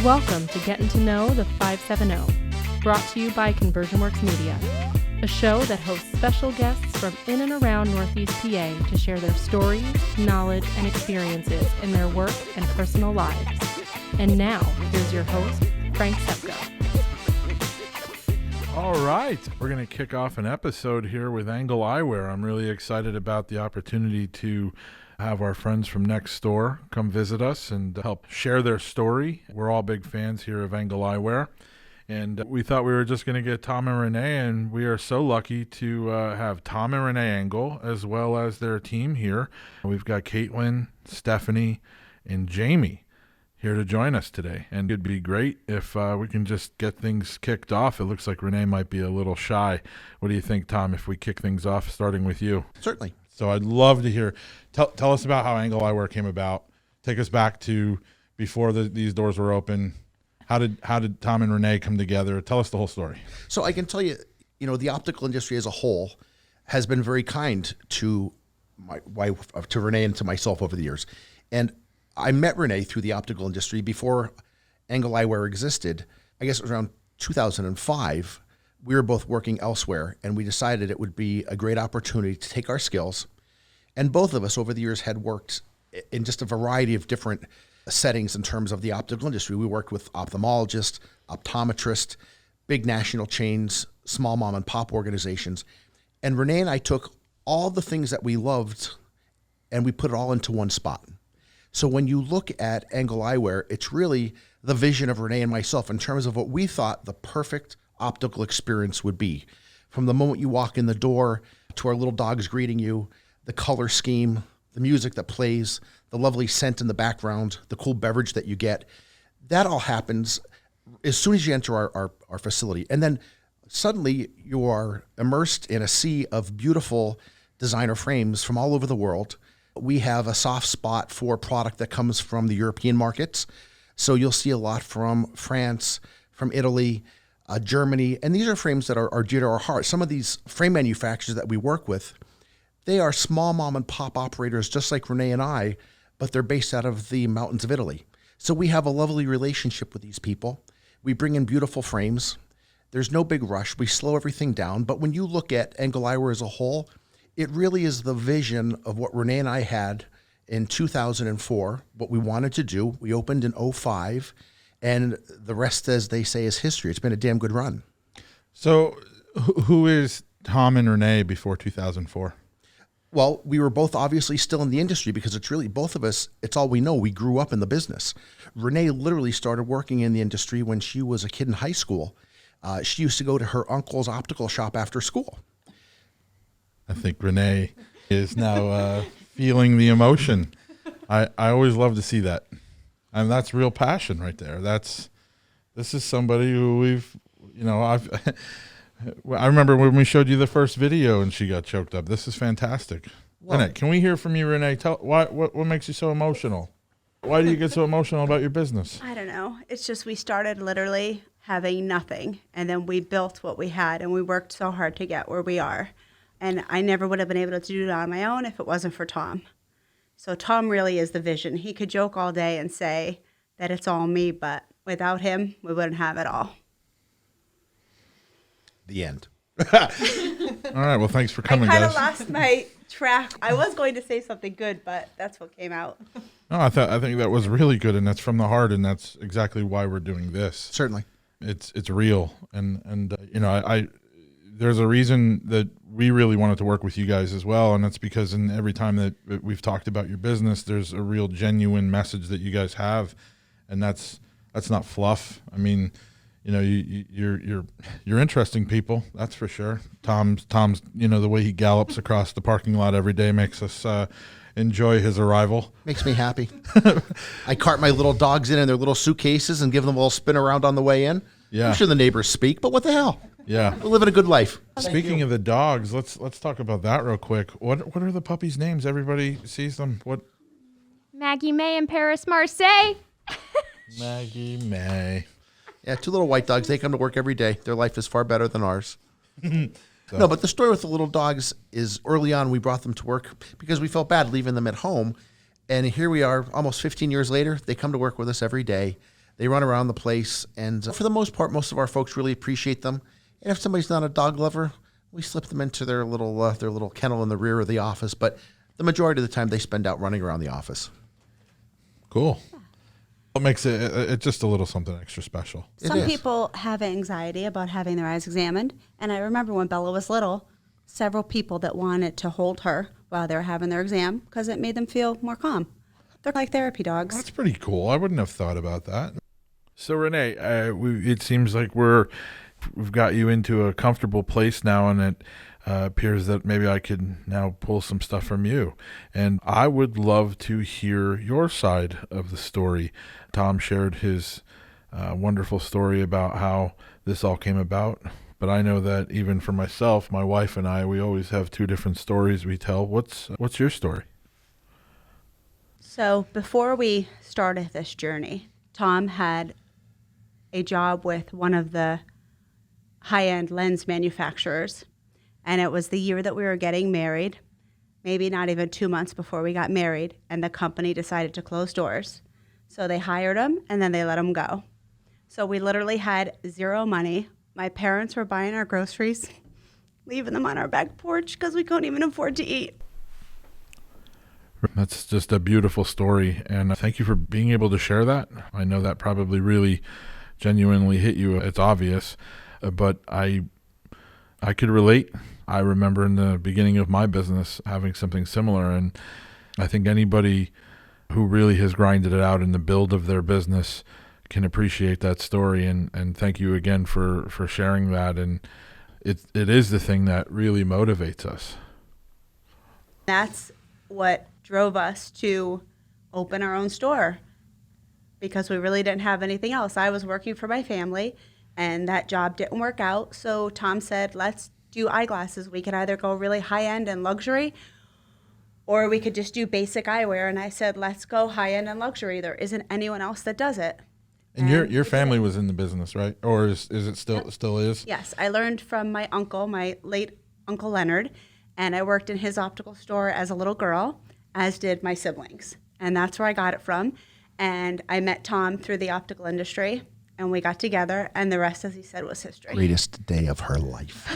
Welcome to Gettin to Know the 570, brought to you by ConversionWorx Media, a show that hosts special guests from in and around Northeast PA to share their stories, knowledge, and experiences in their work and personal lives. And now, here's your host, Frank Sepko. All right, we're going to kick off an episode here with Engle Eyewear. I'm really excited about the opportunity to have our friends from next door come visit us and help share their story. We're all big fans here of Engle Eyewear, and we thought we were just going to get Tom and Renee, and we are so lucky to have Tom and Renee Engle as well as their team here. We've got Caitlin, Stephanie, and Jamie here to join us today, and it'd be great if we can just get things kicked off. It looks like Renee might be a little shy. What do you think, Tom, if we kick things off starting with you? Certainly. So I'd love to hear, tell us about how Engle Eyewear came about. Take us back to before these doors were open. How did Tom and Renee come together? Tell us the whole story. So I can tell you, the optical industry as a whole has been very kind to my wife, to Renee and to myself over the years. And I met Renee through the optical industry before Engle Eyewear existed. I guess it was around 2005. We were both working elsewhere, and we decided it would be a great opportunity to take our skills. And both of us over the years had worked in just a variety of different settings in terms of the optical industry. We worked with ophthalmologists, optometrists, big national chains, small mom and pop organizations. And Renee and I took all the things that we loved and we put it all into one spot. So when you look at Engle Eyewear, it's really the vision of Renee and myself in terms of what we thought the perfect optical experience would be. From the moment you walk in the door to our little dogs greeting you, the color scheme, the music that plays, the lovely scent in the background, the cool beverage that you get, that all happens as soon as you enter our facility. And then suddenly you are immersed in a sea of beautiful designer frames from all over the world. We have a soft spot for product that comes from the European markets. So you'll see a lot from France, from Italy, Germany, and these are frames that are dear to our heart. Some of these frame manufacturers that we work with, they are small mom and pop operators just like Renee and I, but they're based out of the mountains of Italy. So we have a lovely relationship with these people. We bring in beautiful frames. There's no big rush. We slow everything down. But when you look at Engle Eyewear as a whole, it really is the vision of what Renee and I had in 2004, what we wanted to do. We opened in 2005. And the rest, as they say, is history. It's been a damn good run. So who is Tom and Renee before 2004? Well, we were both obviously still in the industry because it's really both of us, it's all we know. We grew up in the business. Renee literally started working in the industry when she was a kid in high school. She used to go to her uncle's optical shop after school. I think Renee is now feeling the emotion. I always love to see that. And that's real passion right there. This is somebody who I remember when we showed you the first video and she got choked up. This is fantastic. Well, Renee, can we hear from you, Renee? What makes you so emotional? Why do you get so emotional about your business? I don't know. It's just we started literally having nothing, and then we built what we had, and we worked so hard to get where we are. And I never would have been able to do it on my own if it wasn't for Tom. So Tom really is the vision. He could joke all day and say that it's all me, but without him, we wouldn't have it all. The end. All right. Well, thanks for coming, guys. I kind of lost my track. I was going to say something good, but that's what came out. No, I think that was really good, and that's from the heart, and that's exactly why we're doing this. Certainly. It's real, and there's a reason that we really wanted to work with you guys as well, and that's because in every time that we've talked about your business, there's a real genuine message that you guys have, and that's not fluff. I mean, you're interesting people, that's for sure. Tom's the way he gallops across the parking lot every day makes us enjoy his arrival. Makes me happy. I cart my little dogs in their little suitcases and give them a little spin around on the way in. Yeah. I'm sure the neighbors speak, but what the hell? Yeah. We're living a good life. Speaking of the dogs, let's talk about that real quick. What are the puppies' names? Everybody sees them. What? Maggie May and Paris Marseille. Maggie May. Yeah, two little white dogs. They come to work every day. Their life is far better than ours. No, but the story with the little dogs is early on we brought them to work because we felt bad leaving them at home. And here we are almost 15 years later. They come to work with us every day. They run around the place, and for the most part, most of our folks really appreciate them. And if somebody's not a dog lover, we slip them into their little kennel in the rear of the office. But the majority of the time, they spend out running around the office. Cool. What makes it just a little something extra special? Some people have anxiety about having their eyes examined. And I remember when Bella was little, several people that wanted to hold her while they were having their exam because it made them feel more calm. They're like therapy dogs. That's pretty cool. I wouldn't have thought about that. So Renee, it seems like we've got you into a comfortable place now, and it appears that maybe I could now pull some stuff from you. And I would love to hear your side of the story. Tom shared his wonderful story about how this all came about. But I know that even for myself, my wife and I, we always have two different stories we tell. What's your story? So before we started this journey, Tom had a job with one of the high-end lens manufacturers. And it was the year that we were getting married, maybe not even 2 months before we got married, and the company decided to close doors. So they hired him, and then they let him go. So we literally had zero money. My parents were buying our groceries, leaving them on our back porch because we couldn't even afford to eat. That's just a beautiful story, and thank you for being able to share that. I know that probably really genuinely hit you. It's obvious, but I could relate. I remember in the beginning of my business having something similar, and I think anybody who really has grinded it out in the build of their business can appreciate that story, and thank you again for sharing that. And it is the thing that really motivates us. That's what drove us to open our own store, because we really didn't have anything else. I was working for my family, and that job didn't work out. So Tom said, let's do eyeglasses. We could either go really high-end and luxury, or we could just do basic eyewear. And I said, let's go high-end and luxury. There isn't anyone else that does it. And your family was in the business, right? Or is it still Yep. still is? Yes, I learned from my uncle, my late Uncle Leonard, and I worked in his optical store as a little girl, as did my siblings. And that's where I got it from. And I met Tom through the optical industry, and we got together, and the rest, as he said, was history. Greatest day of her life.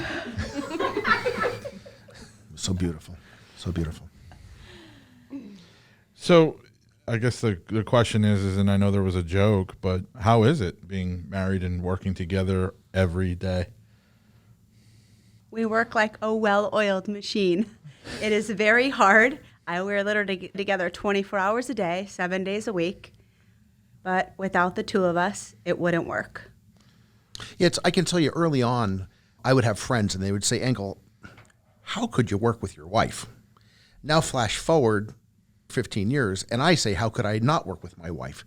So beautiful. So beautiful. So I guess the question is, and I know there was a joke, but how is it being married and working together every day? We work like a well-oiled machine. It is very hard. We're literally together 24 hours a day, 7 days a week. But without the two of us, it wouldn't work. Yeah, I can tell you early on, I would have friends and they would say, Engle, how could you work with your wife? Now flash forward 15 years and I say, how could I not work with my wife?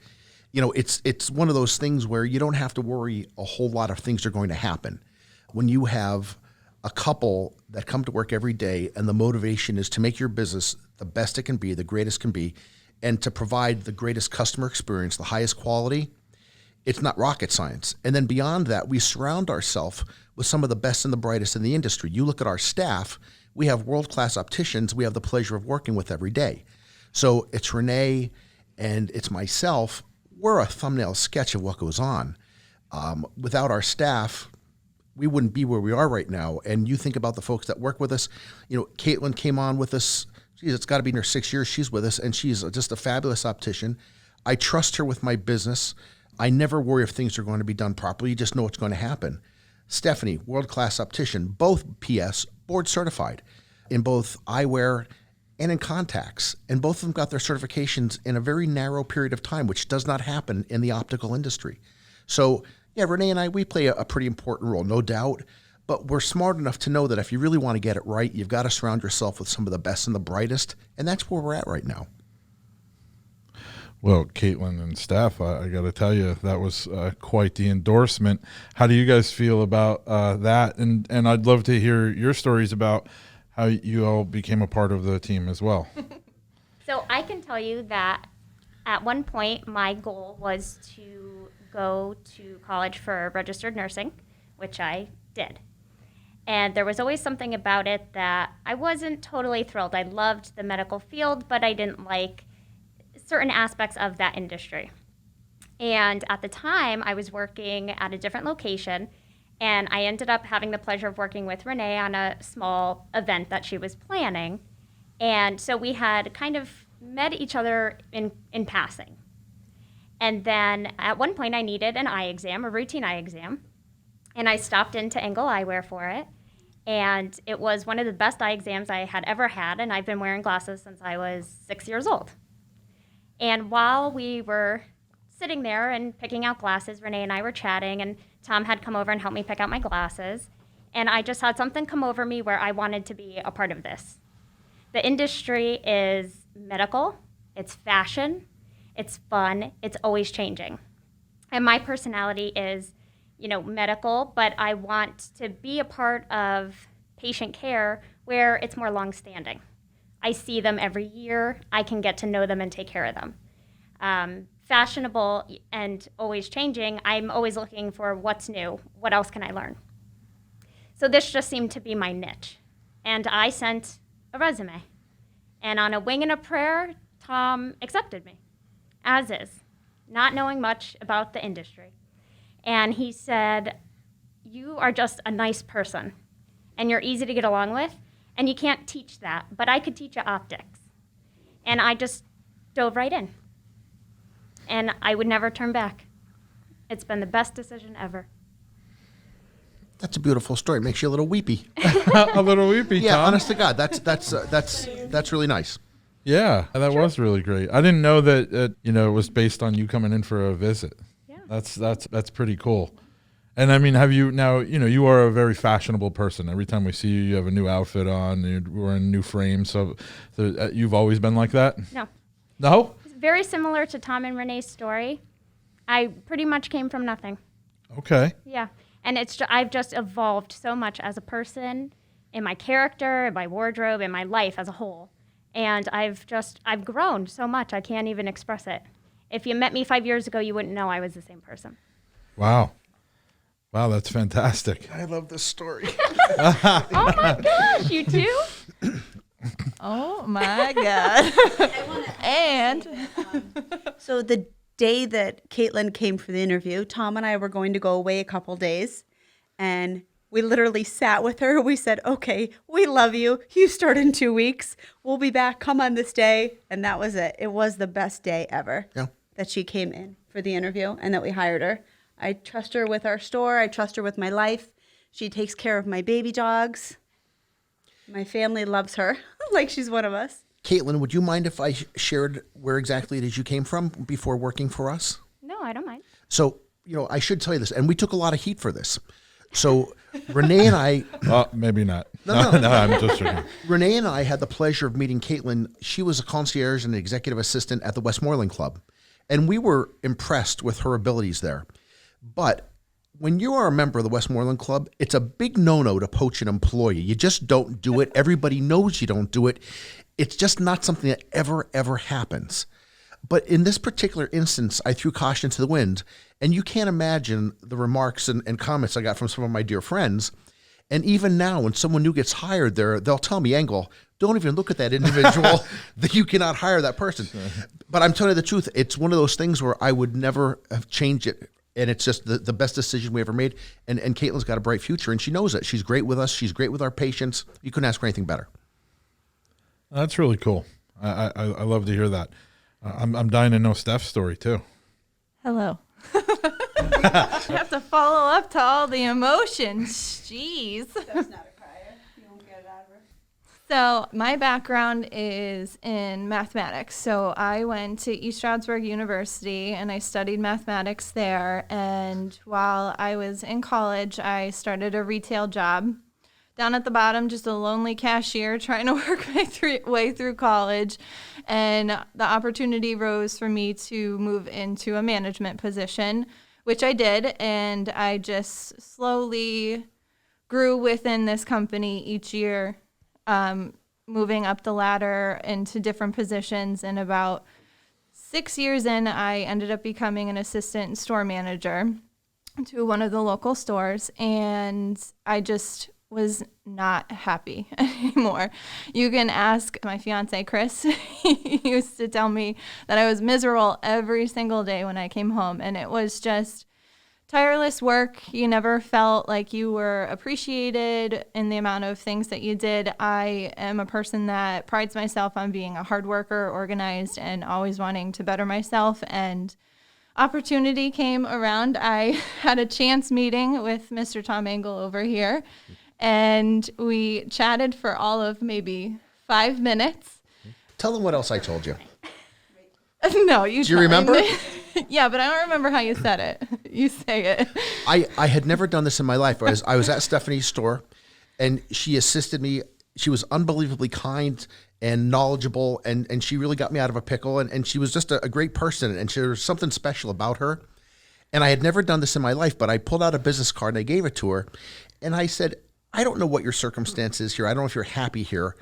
You know, it's one of those things where you don't have to worry a whole lot of things are going to happen. When you have a couple that come to work every day and the motivation is to make your business the best it can be, the greatest can be, and to provide the greatest customer experience, the highest quality, it's not rocket science. And then beyond that, we surround ourselves with some of the best and the brightest in the industry. You look at our staff, we have world-class opticians we have the pleasure of working with every day. So it's Renee and it's myself. We're a thumbnail sketch of what goes on. Without our staff, we wouldn't be where we are right now. And you think about the folks that work with us. You know, Caitlin came on with us. Geez, it's got to be in her 6 years she's with us, and she's just a fabulous optician. I trust her with my business. I never worry if things are going to be done properly. You just know what's going to happen. Stephanie, world-class optician, both PS, board certified in both eyewear and in contacts. And both of them got their certifications in a very narrow period of time, which does not happen in the optical industry. So, yeah, Renee and I, we play a pretty important role, no doubt. But we're smart enough to know that if you really want to get it right, you've got to surround yourself with some of the best and the brightest. And that's where we're at right now. Well, Caitlin and Steph, I got to tell you, that was quite the endorsement. How do you guys feel about that? And I'd love to hear your stories about how you all became a part of the team as well. So I can tell you that at one point, my goal was to go to college for registered nursing, which I did. And there was always something about it that I wasn't totally thrilled. I loved the medical field, but I didn't like certain aspects of that industry. And at the time, I was working at a different location, and I ended up having the pleasure of working with Renee on a small event that she was planning. And so we had kind of met each other in passing. And then at one point, I needed an eye exam, a routine eye exam, and I stopped into Engle Eyewear for it. And it was one of the best eye exams I had ever had, and I've been wearing glasses since I was 6 years old. And while we were sitting there and picking out glasses, Renee and I were chatting, and Tom had come over and helped me pick out my glasses. And I just had something come over me where I wanted to be a part of this. The industry is medical, it's fashion, it's fun, it's always changing. And my personality is, medical, but I want to be a part of patient care where it's more long-standing. I see them every year, I can get to know them and take care of them. Fashionable and always changing, I'm always looking for what's new, what else can I learn? So this just seemed to be my niche. And I sent a resume. And on a wing and a prayer, Tom accepted me, as is, not knowing much about the industry. And he said, you are just a nice person, and you're easy to get along with, and you can't teach that, but I could teach you optics. And I just dove right in. And I would never turn back. It's been the best decision ever. That's a beautiful story. It makes you a little weepy. A little weepy, Yeah, Tom. honest to God, that's really nice. Yeah, that was really great. I didn't know that it was based on you coming in for a visit. Yeah. That's pretty cool. And I mean, have you now, you are a very fashionable person. Every time we see you, you have a new outfit on, you're wearing a new frame. So you've always been like that? No. No? It's very similar to Tom and Renee's story. I pretty much came from nothing. Okay. Yeah. And I've just evolved so much as a person, in my character, in my wardrobe, in my life as a whole. And I've grown so much, I can't even express it. If you met me 5 years ago, you wouldn't know I was the same person. Wow, that's fantastic. I love this story. Oh my gosh, you too? Oh my God. And So the day that Caitlin came for the interview, Tom and I were going to go away a couple days, and we literally sat with her. We said, okay, we love you. You start in 2 weeks. We'll be back. Come on this day. And that was it. It was the best day ever that she came in for the interview and that we hired her. I trust her with our store. I trust her with my life. She takes care of my baby dogs. My family loves her like she's one of us. Caitlin, would you mind if I shared where exactly it is you came from before working for us? No, I don't mind. So, I should tell you this, and we took a lot of heat for this. So Renee and I... Maybe not. No, I'm just joking. Renee and I had the pleasure of meeting Caitlin. She was a concierge and an executive assistant at the Westmoreland Club. And we were impressed with her abilities there. But when you are a member of the Westmoreland Club, it's a big no-no to poach an employee. You just don't do it. Everybody knows you don't do it. It's just not something that ever happens. But in this particular instance, I threw caution to the wind, and you can't imagine the remarks and comments I got from some of my dear friends. And even now, when someone new gets hired there, they'll tell me, Engle, don't even look at that individual, that you cannot hire that person. But I'm telling you the truth, it's one of those things where I would never have changed it. And it's just the best decision we ever made. And Caitlin's got a bright future, and she knows it. She's great with us. She's great with our patients. You couldn't ask for anything better. That's really cool. I love to hear that. I'm dying to know Steph's story too. hello. You have to follow up to all the emotions. Jeez. That's not a crier. You won't get it out of her. So my background is in mathematics. So I went to East Stroudsburg University and I studied mathematics there. And while I was in college, I started a retail job. Down at the bottom, just a lonely cashier trying to work my way through college. And the opportunity rose for me to move into a management position, which I did. And I just slowly grew within this company each year, moving up the ladder into different positions. And about 6 years in, I ended up becoming an assistant store manager to one of the local stores. And I just was not happy anymore. You can ask my fiance, Chris. He used to tell me that I was miserable every single day when I came home. And it was just tireless work. You never felt like you were appreciated in the amount of things that you did. I am a person that prides myself on being a hard worker, organized, and always wanting to better myself. And opportunity came around. I had a chance meeting with Mr. Tom Engle over here, and we chatted for all of maybe 5 minutes. Tell them what else I told you. No, you. Do you remember? Yeah, but I don't remember how you said it. You say it. I had never done this in my life. I was at Stephanie's store, and she assisted me. She was unbelievably kind and knowledgeable, and she really got me out of a pickle. And she was just a great person, and there was something special about her. And I had never done this in my life, but I pulled out a business card and I gave it to her. And I said, I don't know what your circumstance is here. I don't know if you're happy here,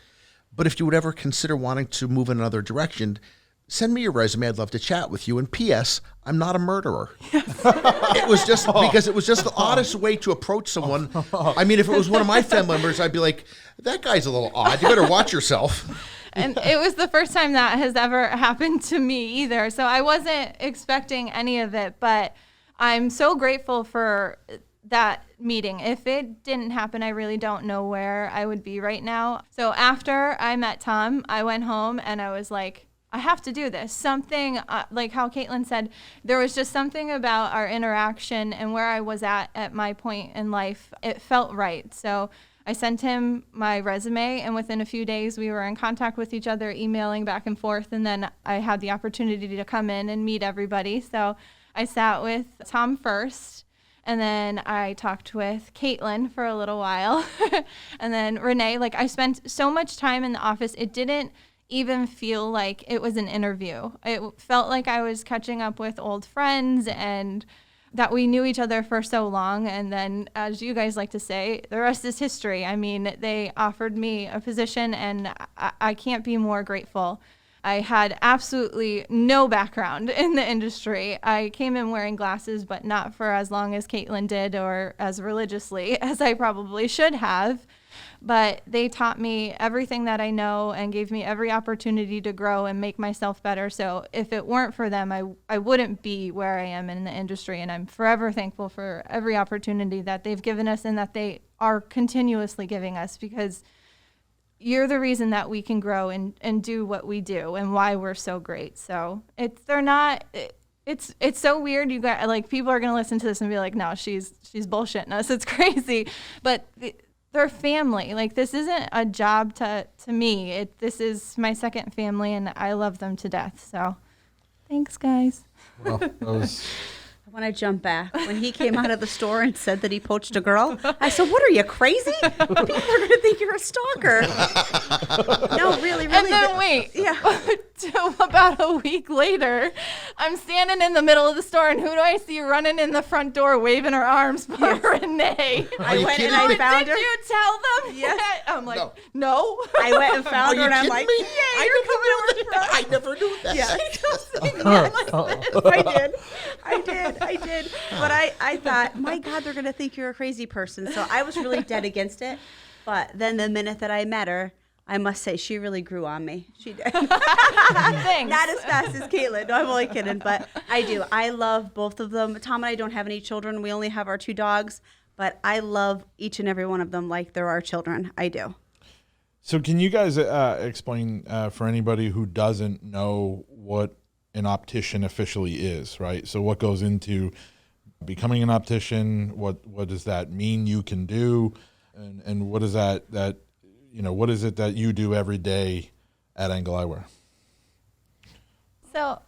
but if you would ever consider wanting to move in another direction, send me your resume. I'd love to chat with you. And P.S., I'm not a murderer. It was just because it was just the oddest way to approach someone. I mean, if it was one of my family members, I'd be like, that guy's a little odd. You better watch yourself. And it was the first time that has ever happened to me either. So I wasn't expecting any of it, but I'm so grateful for that meeting. If it didn't happen, I really don't know where I would be right now. So after I met Tom, I went home and I was like, I have to do this. Something like how Caitlin said, there was just something about our interaction and where I was at my point in life. It felt right. So I sent him my resume, and within a few days we were in contact with each other, emailing back and forth. And then I had the opportunity to come in and meet everybody. So I sat with Tom first, and then I talked with Caitlin for a little while. And then Renee, like I spent so much time in the office, it didn't even feel like it was an interview. It felt like I was catching up with old friends and that we knew each other for so long. And then, as you guys like to say, the rest is history. I mean, they offered me a position and I can't be more grateful. I had absolutely no background in the industry. I came in wearing glasses, but not for as long as Caitlin did or as religiously as I probably should have. But they taught me everything that I know and gave me every opportunity to grow and make myself better. So if it weren't for them, I wouldn't be where I am in the industry. And I'm forever thankful for every opportunity that they've given us and that they are continuously giving us, because you're the reason that we can grow and do what we do and why we're so great. So it's so weird. You got like people are going to listen to this and be like, no, she's bullshitting us. It's crazy. But they're family. Like, this isn't a job to me. This is my second family, and I love them to death. So thanks, guys. Well, that was... I want to jump back. When he came out of the store and said that he poached a girl, I said, what are you, crazy? People are going to think you're a stalker. No, really. And then wait. Yeah. About a week later, I'm standing in the middle of the store, and who do I see running in the front door waving her arms? But Renee. I went and I found her. Did you tell them? Yes. I'm like, no. I went and found her, and I'm like, me? yay, you're coming over to us. I never knew that. Yeah. I did. But I thought, my God, they're going to think you're a crazy person. So I was really dead against it. But then the minute that I met her, I must say, she really grew on me. She did. Thanks. Not as fast as Caitlin. No, I'm only kidding. But I do. I love both of them. Tom and I don't have any children. We only have our 2 dogs. But I love each and every one of them like they're our children. I do. So can you guys explain for anybody who doesn't know what an optician officially is, right? So what goes into becoming an optician? What does that mean you can do? And what is that what is it that you do every day at Engle Eyewear? So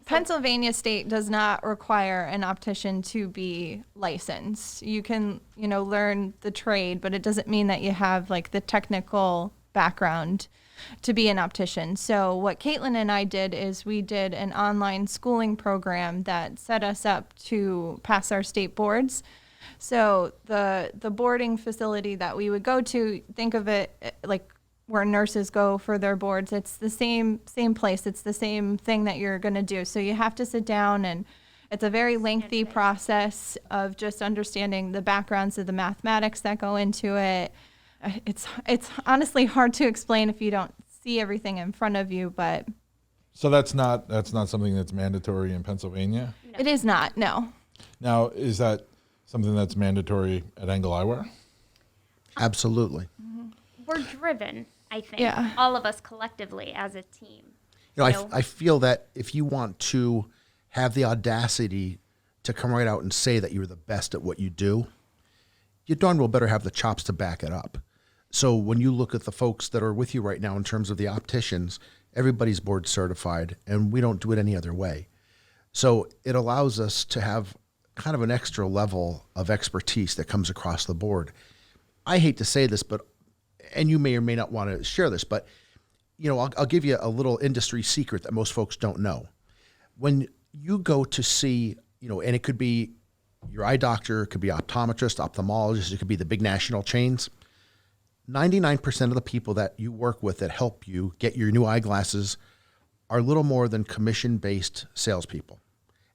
Pennsylvania state does not require an optician to be licensed. You can, learn the trade, but it doesn't mean that you have like the technical background to be an optician. So what Caitlin and I did is we did an online schooling program that set us up to pass our state boards. So the boarding facility that we would go to, think of it like where nurses go for their boards. It's the same place. It's the same thing that you're going to do. So you have to sit down, and it's a very lengthy process of just understanding the backgrounds of the mathematics that go into it, It's honestly hard to explain if you don't see everything in front of you, but So that's not something that's mandatory in Pennsylvania? it is not. No. Now, is that something that's mandatory at Engle Eyewear? Absolutely. We're driven, I think, Yeah. all of us collectively as a team. I feel that if you want to have the audacity to come right out and say that you're the best at what you do, you darn well better have the chops to back it up. So when you look at the folks that are with you right now in terms of the opticians, everybody's board certified, and we don't do it any other way. So it allows us to have kind of an extra level of expertise that comes across the board. I hate to say this, and you may or may not want to share this, but I'll give you a little industry secret that most folks don't know. When you go to see, and it could be your eye doctor, it could be optometrist, ophthalmologist, it could be the big national chains. 99% of the people that you work with that help you get your new eyeglasses are little more than commission-based salespeople.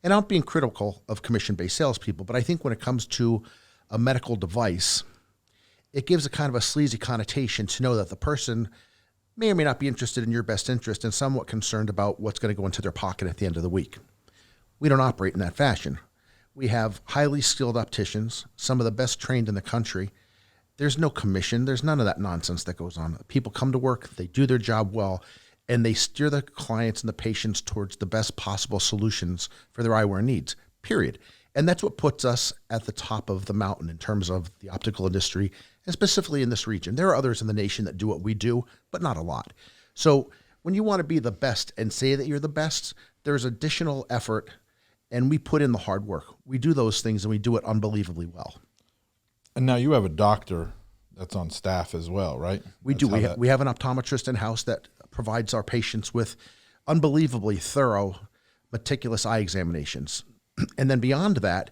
And I'm not being critical of commission-based salespeople, but I think when it comes to a medical device, it gives a kind of a sleazy connotation to know that the person may or may not be interested in your best interest and somewhat concerned about what's going to go into their pocket at the end of the week. We don't operate in that fashion. We have highly skilled opticians, some of the best trained in the country. There's no commission. There's none of that nonsense that goes on. People come to work, they do their job well, and they steer the clients and the patients towards the best possible solutions for their eyewear needs, period. And that's what puts us at the top of the mountain in terms of the optical industry, and specifically in this region. There are others in the nation that do what we do, but not a lot. So when you want to be the best and say that you're the best, there's additional effort, and we put in the hard work. We do those things, and we do it unbelievably well. And now you have a doctor that's on staff as well, right? We do. We have an optometrist in-house that provides our patients with unbelievably thorough, meticulous eye examinations. And then beyond that,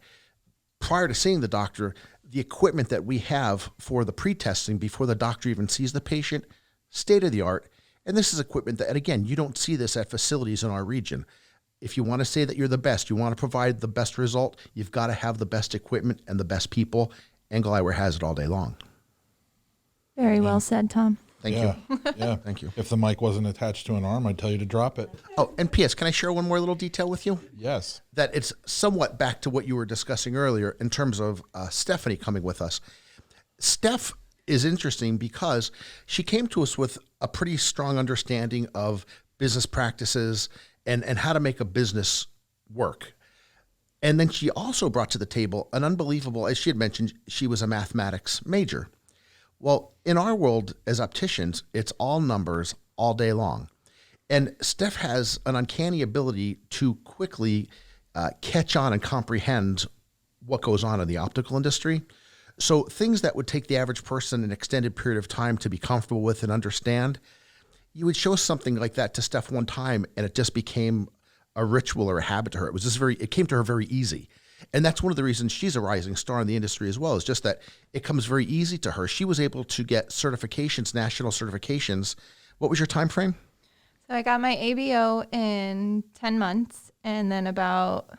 prior to seeing the doctor, the equipment that we have for the pre-testing before the doctor even sees the patient, state-of-the-art. And this is equipment that, and again, you don't see this at facilities in our region. If you want to say that you're the best, you want to provide the best result, you've got to have the best equipment and the best people. Engle Eyewear has it all day long. Very well said, Tom. Thank you. Yeah. Thank you. If the mic wasn't attached to an arm, I'd tell you to drop it. Oh, and P.S., can I share one more little detail with you? Yes. That it's somewhat back to what you were discussing earlier in terms of Stephanie coming with us. Steph is interesting because she came to us with a pretty strong understanding of business practices and how to make a business work. And then she also brought to the table an unbelievable, as she had mentioned, she was a mathematics major. Well, in our world as opticians, it's all numbers all day long. And Steph has an uncanny ability to quickly catch on and comprehend what goes on in the optical industry. So things that would take the average person an extended period of time to be comfortable with and understand, you would show something like that to Steph one time and it just became a ritual or a habit to her. It came to her very easy. And that's one of the reasons she's a rising star in the industry as well, is just that it comes very easy to her. She was able to get certifications, national certifications. What was your time frame? So I got my ABO in 10 months, and then about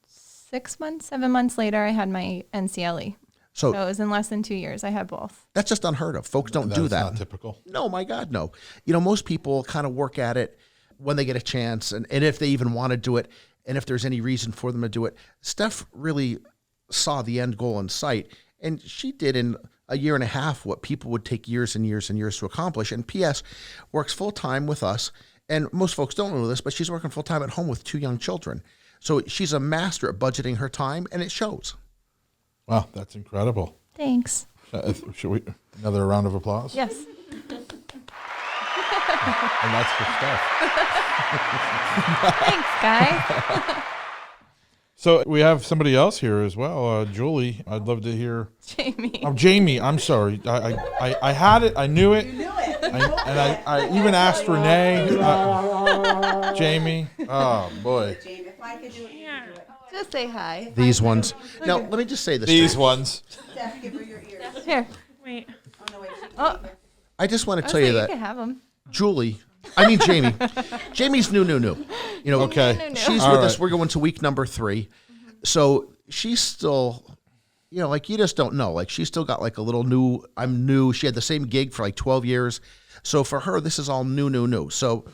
7 months later, I had my NCLE. So it was in less than 2 years. I had both. That's just unheard of. Folks don't do that. That's not typical. No, my God, no. Most people kind of work at it when they get a chance, and if they even want to do it, and if there's any reason for them to do it. Steph really saw the end goal in sight, and she did in a year and a half what people would take years and years and years to accomplish. And P.S. works full-time with us, and most folks don't know this, but she's working full-time at home with 2 young children. So she's a master at budgeting her time, and it shows. Wow, that's incredible. Thanks. Should we another round of applause? Yes. And that's for Steph. Thanks, guys. So we have somebody else here as well, Julie. I'd love to hear. Jamie. Oh, Jamie. I'm sorry. I had it. I knew it. You knew it. I even asked Renee. Jamie. Oh boy. Jamie, if I could do it, you could do it. Just say hi. These ones. Now, let me just say this. These ones. Steph, give her your ears. Here. Wait. Oh, no, wait. She can Oh. take her. I just want to tell Okay, you you that can have them. Jamie. Jamie's new. Okay. She's All with us. right. We're going to week number 3. So she's still, like you just don't know. Like she's still got like a little new, I'm new. She had the same gig for like 12 years. So for her, this is all new. So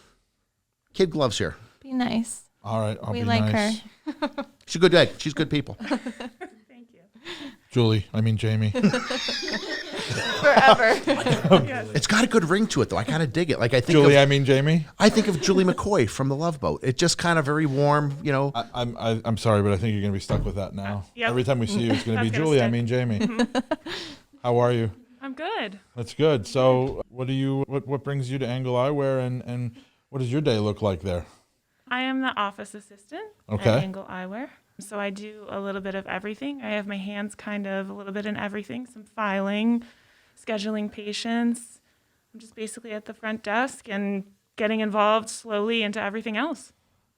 kid gloves here. Be nice. All right, I'll We be like nice. her. She's a good egg. She's good people. Thank you. Jamie. Forever. It's got a good ring to it, though. I kind of dig it. Like I think Jamie. I think of Julie McCoy from The Love Boat. It's just kind of very warm, I'm sorry, but I think you're going to be stuck with that now. Yep. Every time we see you, it's going to be That's gonna Julie. stick. Jamie. How are you? I'm good. That's good. So, what brings you to Engle Eyewear, and what does your day look like there? I am the office assistant Okay. at Engle Eyewear. So I do a little bit of everything. I have my hands kind of a little bit in everything, some filing, scheduling patients. I'm just basically at the front desk and getting involved slowly into everything else.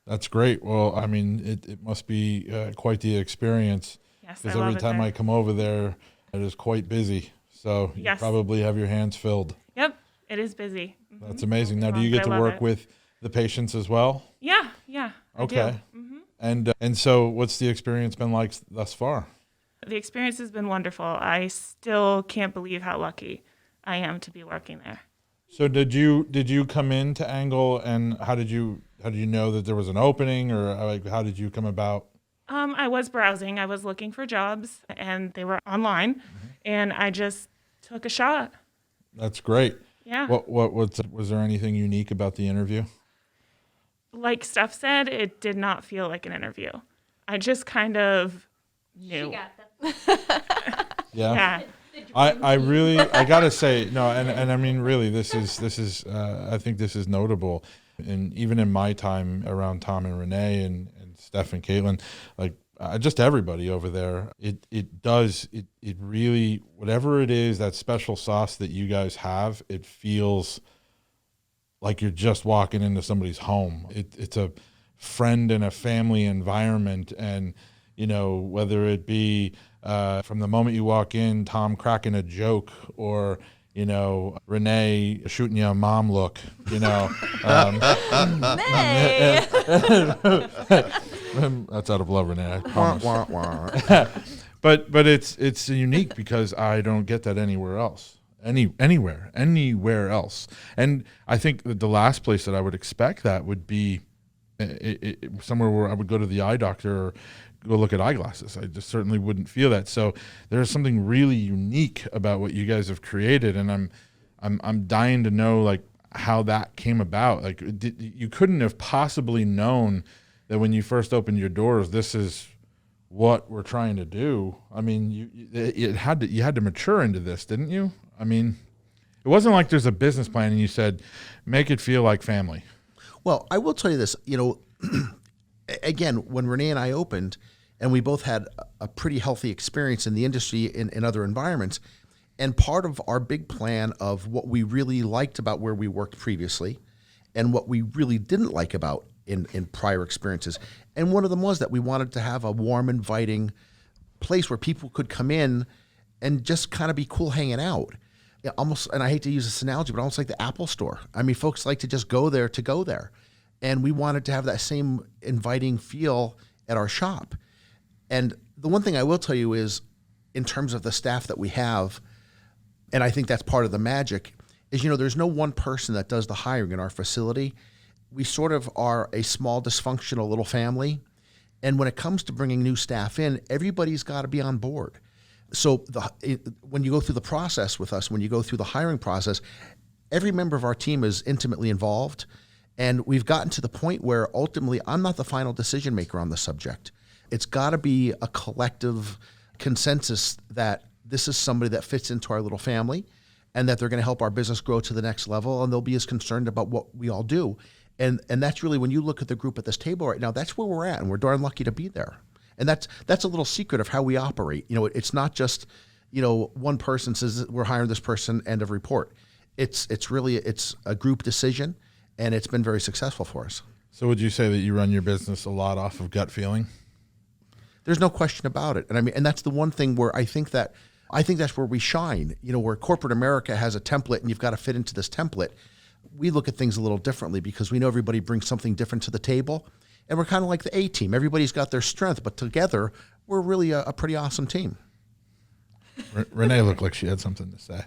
That's great. Well, I mean, it must be quite the experience. Yes, I Because love every it time there. I come over there, it is quite busy. So you Yes. probably have your hands filled. Yep, it is busy. That's amazing. Now, do you get to I love work it. with the patients as well? Yeah, I do. Okay. And so, what's the experience been like thus far? The experience has been wonderful. I still can't believe how lucky I am to be working there. So did you come into Engle, and how did you know that there was an opening, or like how did you come about? I was browsing. I was looking for jobs, and they were online, and I just took a shot. That's great. Yeah. Was there anything unique about the interview? Like Steph said, it did not feel like an interview. I just kind of knew. She got them. Yeah. Yeah. I gotta say no, and I mean really, this is I think this is notable, and even in my time around Tom and Renee and Steph and Caitlin, like just everybody over there, it really, whatever it is, that special sauce that you guys have, it feels like you're just walking into somebody's home. It's a friend and a family environment, and whether it be from the moment you walk in, Tom cracking a joke, or Renee shooting you a mom look, Nay. That's out of love, Renee, I promise. But it's unique because I don't get that anywhere else. Anywhere else. And I think that the last place that I would expect that would be somewhere where I would go to the eye doctor or go look at eyeglasses. I just certainly wouldn't feel that. So there's something really unique about what you guys have created, and I'm dying to know like how that came about. Like you couldn't have possibly known that when you first opened your doors, this is what we're trying to do. I mean, you had to mature into this, didn't you? I mean, it wasn't like there's a business plan and you said, make it feel like family. Well, I will tell you this, again, when Renee and I opened, and we both had a pretty healthy experience in the industry in other environments, and part of our big plan of what we really liked about where we worked previously and what we really didn't like about in prior experiences, and one of them was that we wanted to have a warm, inviting place where people could come in and just kind of be cool hanging out. Yeah, almost, and I hate to use this analogy, but almost like the Apple store. I mean, folks like to just go there to go there. And we wanted to have that same inviting feel at our shop. And the one thing I will tell you is, in terms of the staff that we have, and I think that's part of the magic, is, there's no one person that does the hiring in our facility. We sort of are a small, dysfunctional little family. And when it comes to bringing new staff in, everybody's got to be on board. So when you go through the process with us, when you go through the hiring process, every member of our team is intimately involved. And we've gotten to the point where ultimately I'm not the final decision maker on the subject. It's got to be a collective consensus that this is somebody that fits into our little family and that they're going to help our business grow to the next level, and they'll be as concerned about what we all do. And that's really, when you look at the group at this table right now, that's where we're at, and we're darn lucky to be there. And that's a little secret of how we operate. It's not just, one person says we're hiring this person, end of report. It's really a group decision, and it's been very successful for us. So would you say that you run your business a lot off of gut feeling? There's no question about it. And I mean, and that's the one thing where I think that's where we shine. Where corporate America has a template and you've got to fit into this template. We look at things a little differently because we know everybody brings something different to the table. And we're kind of like the A team. Everybody's got their strength, but together we're really a pretty awesome team. Renee looked like she had something to say.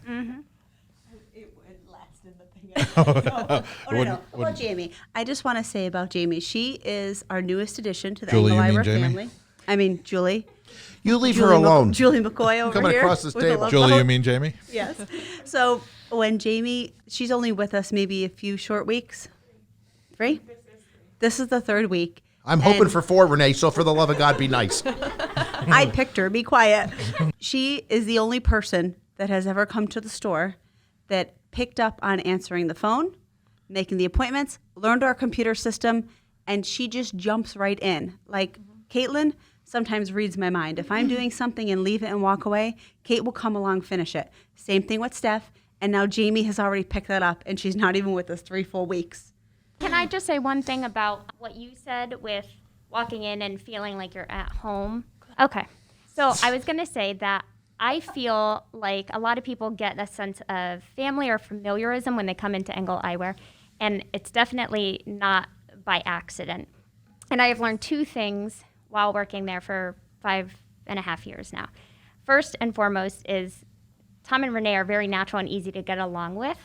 It would last in the thing. No. Wouldn't- About Jamie. I just want to say about Jamie. She is our newest addition to the Julie, Engle you mean Eyewear Jamie? family. I mean, Julie. You leave her alone. Julie McCoy over Coming here. across this with the table. love Julie, boat. you mean Jamie? Yes. So when Jamie, she's only with us maybe a few short weeks. 3? This is the 3rd week. I'm hoping And for 4, Renee, so for the love of God, be nice. I picked her. Be quiet. She is the only person that has ever come to the store that picked up on answering the phone, making the appointments, learned our computer system, and she just jumps right in. Like Caitlin sometimes reads my mind. If I'm doing something and leave it and walk away, Kate will come along, finish it. Same thing with Steph. And now Jamie has already picked that up, and she's not even with us 3 full weeks. Can I just say one thing about what you said with walking in and feeling like you're at home? Okay. So I was going to say that I feel like a lot of people get a sense of family or familiarism when they come into Engle Eyewear, and it's definitely not by accident. And I have learned 2 things while working there for 5.5 years now. First and foremost is Tom and Renee are very natural and easy to get along with.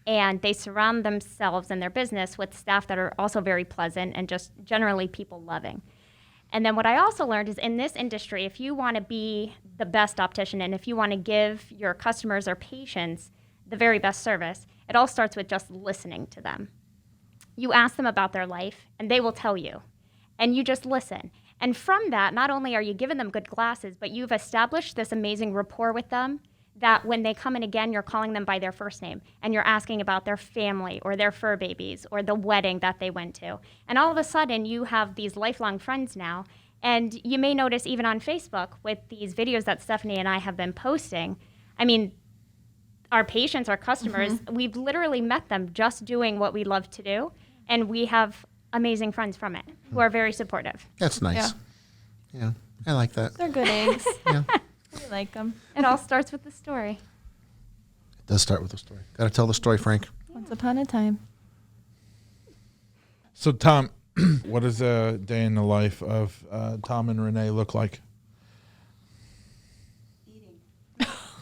And they surround themselves and their business with staff that are also very pleasant and just generally people loving. And then what I also learned is in this industry, if you want to be the best optician and if you want to give your customers or patients the very best service, it all starts with just listening to them. You ask them about their life and they will tell you. And you just listen. And from that, not only are you giving them good glasses, but you've established this amazing rapport with them that when they come in again, you're calling them by their first name and you're asking about their family or their fur babies or the wedding that they went to. And all of a sudden, you have these lifelong friends now. And you may notice even on Facebook with these videos that Stephanie and I have been posting, I mean, our patients, our customers, we've literally met them just doing what we love to do. And we have amazing friends from it who are very supportive. That's nice. Yeah, I like that. They're good eggs. Yeah. We like them. It all starts with the story. It does start with a story. Got to tell the story, Frank. Once upon a time. So, Tom, what does a day in the life of Tom and Renee look like?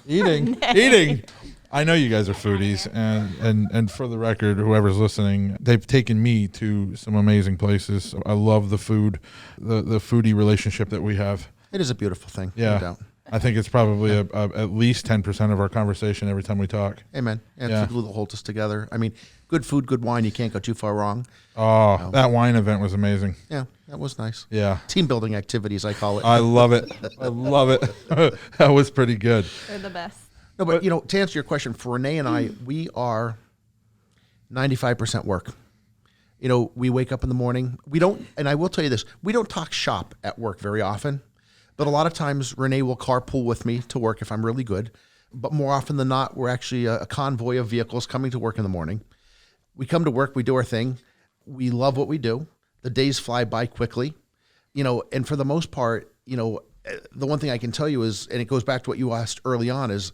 Eating. Eating. I know you guys are foodies, and for the record, whoever's listening, they've taken me to some amazing places. I love the food, the foodie relationship that we have. It is a beautiful thing. Yeah. No doubt. I think it's probably at least 10% of our conversation every time we talk. Amen. Yeah, Yeah. it's the glue that holds us together. I mean, good food, good wine. You can't go too far wrong. Oh, that wine event was amazing. Yeah, that was nice. Yeah. Team building activities, I call it. I love it. I love it. That was pretty good. They're the best. No, but you know, to answer your question, for Renee and I, we are 95% work. You know, we wake up in the morning. We don't, and I will tell you this, we don't talk shop at work very often. But a lot of times Renee will carpool with me to work if I'm really good. But more often than not, we're actually a convoy of vehicles coming to work in the morning. We come to work, we do our thing. We love what we do. The days fly by quickly. You know, and for the most part, you know, the one thing I can tell you is, and it goes back to what you asked early on, is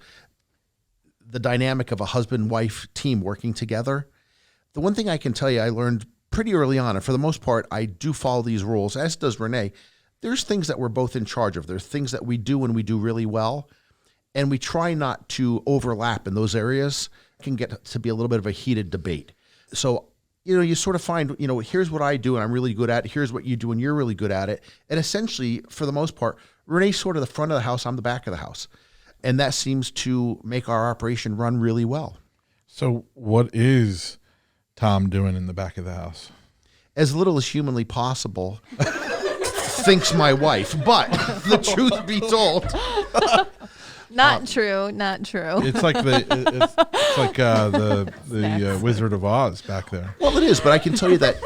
the dynamic of a husband-wife team working together. The one thing I can tell you I learned pretty early on, and for the most part, I do follow these rules, as does Renee. There's things that we're both in charge of. There's things that we do and we do really well, and we try not to overlap in those areas. It can get to be a little bit of a heated debate. So, you know, you sort of find, you know, here's what I do and I'm really good at it. Here's what you do and you're really good at it. And essentially, for the most part, Renee's sort of the front of the house, I'm the back of the house. And that seems to make our operation run really well. So what is Tom doing in the back of the house? As little as humanly possible, thinks my wife. But the truth be told, Not true. Not true. It's like the Wizard of Oz back there. well, it is. But I can tell you that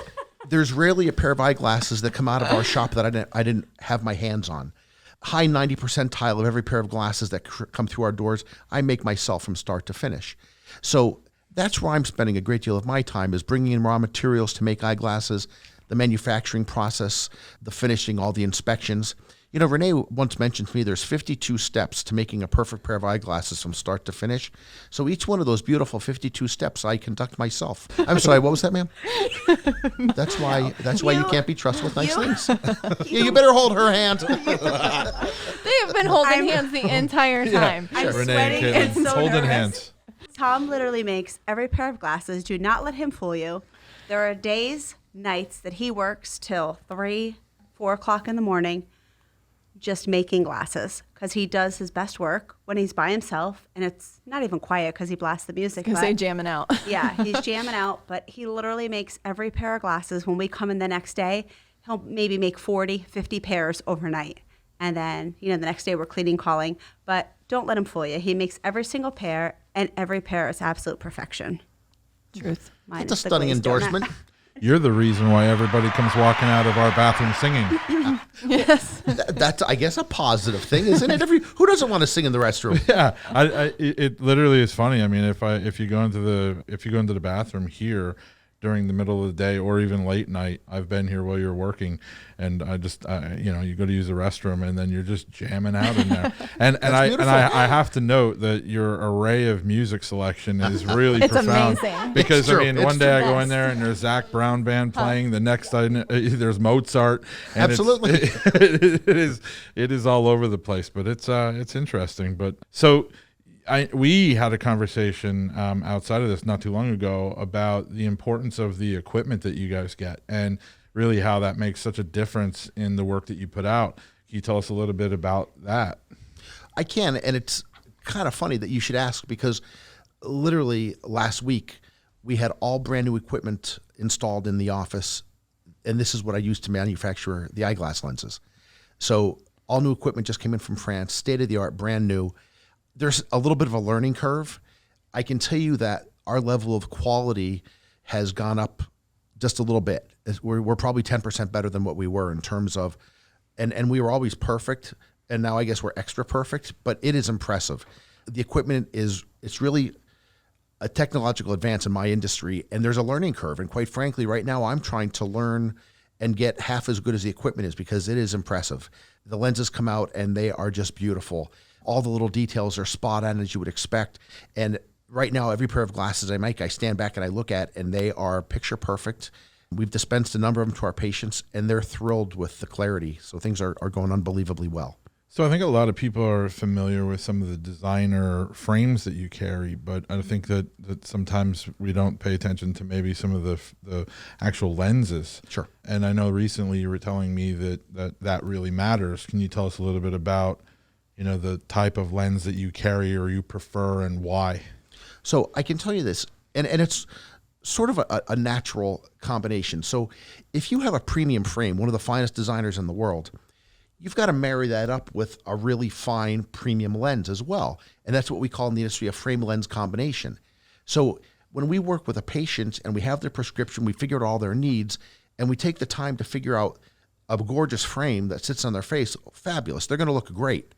there's rarely a pair of eyeglasses that come out of our shop that I didn't have my hands on. High 90 percentile of every pair of glasses that come through our doors, I make myself from start to finish. So that's where I'm spending a great deal of my time, is bringing in raw materials to make eyeglasses, the manufacturing process, the finishing, all the inspections. You know, Renee once mentioned to me there's 52 steps to making a perfect pair of eyeglasses from start to finish. So each one of those beautiful 52 steps I conduct myself. I'm sorry, what was that, ma'am? That's why you can't be trusted with nice things. You better hold her hand. They have been holding hands the entire time. I'm Renee sweating and and Caitlin so holding nervous. hands. Tom literally makes every pair of glasses. Do not let him fool you. There are days, nights that he works till 3, 4 o'clock in the morning just making glasses because he does his best work when he's by himself, and it's not even quiet because he blasts the music. Because they jamming out. Yeah, he's jamming out, but he literally makes every pair of glasses. When we come in the next day, he'll maybe make 40, 50 pairs overnight. And then, the next day we're cleaning, calling. But don't let him fool you. He makes every single pair, and every pair is absolute perfection. Truth. That's a stunning endorsement. You're the reason why everybody comes walking out of our bathroom singing. Yes. That's, I guess, a positive thing, isn't it? Who doesn't want to sing in the restroom? Yeah, it literally is funny. I mean, if you go into the bathroom here during the middle of the day or even late night, I've been here while you're working, and you go to use the restroom and then you're just jamming out in there. And I have to note that your array of music selection is really It's profound. amazing. Because It's true. I mean, It's one day the I go best. in there and there's Zach Brown band playing. The next there's Mozart. And Absolutely. it is all over the place, but it's interesting. But so. We had a conversation outside of this not too long ago about the importance of the equipment that you guys get and really how that makes such a difference in the work that you put out. Can you tell us a little bit about that? I can, and it's kind of funny that you should ask because literally last week we had all brand new equipment installed in the office, and this is what I use to manufacture the eyeglass lenses. So all new equipment just came in from France, state of the art, brand new. There's a little bit of a learning curve. I can tell you that our level of quality has gone up just a little bit. We're probably 10% better than what we were in terms of, and we were always perfect, and now I guess we're extra perfect, but it is impressive. The equipment it's really a technological advance in my industry, and there's a learning curve. And quite frankly, right now I'm trying to learn and get half as good as the equipment is because it is impressive. The lenses come out and they are just beautiful. All the little details are spot on as you would expect. And right now, every pair of glasses I make, I stand back and I look at, and they are picture perfect. We've dispensed a number of them to our patients, and they're thrilled with the clarity. So things are going unbelievably well. So I think a lot of people are familiar with some of the designer frames that you carry, but I think that sometimes we don't pay attention to maybe some of the actual lenses. Sure. And I know recently you were telling me that really matters. Can you tell us a little bit about the type of lens that you carry or you prefer and why? So I can tell you this, and it's sort of a natural combination. So if you have a premium frame, one of the finest designers in the world, you've got to marry that up with a really fine premium lens as well. And that's what we call in the industry a frame lens combination. So when we work with a patient and we have their prescription, we figure out all their needs, and we take the time to figure out a gorgeous frame that sits on their face, fabulous. They're going to look great.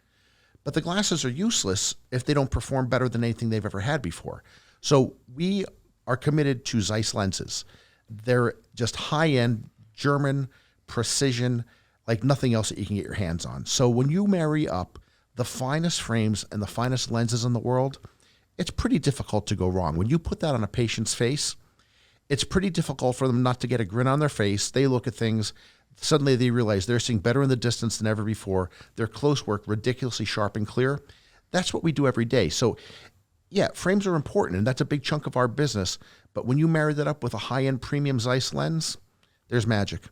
But the glasses are useless if they don't perform better than anything they've ever had before. So we are committed to Zeiss lenses. They're just high-end, German, precision, like nothing else that you can get your hands on. So when you marry up the finest frames and the finest lenses in the world, it's pretty difficult to go wrong. When you put that on a patient's face, it's pretty difficult for them not to get a grin on their face. They look at things. Suddenly they realize they're seeing better in the distance than ever before. Their close work ridiculously sharp and clear. That's what we do every day. So yeah, frames are important, and that's a big chunk of our business. But when you marry that up with a high-end premium Zeiss lens, there's magic.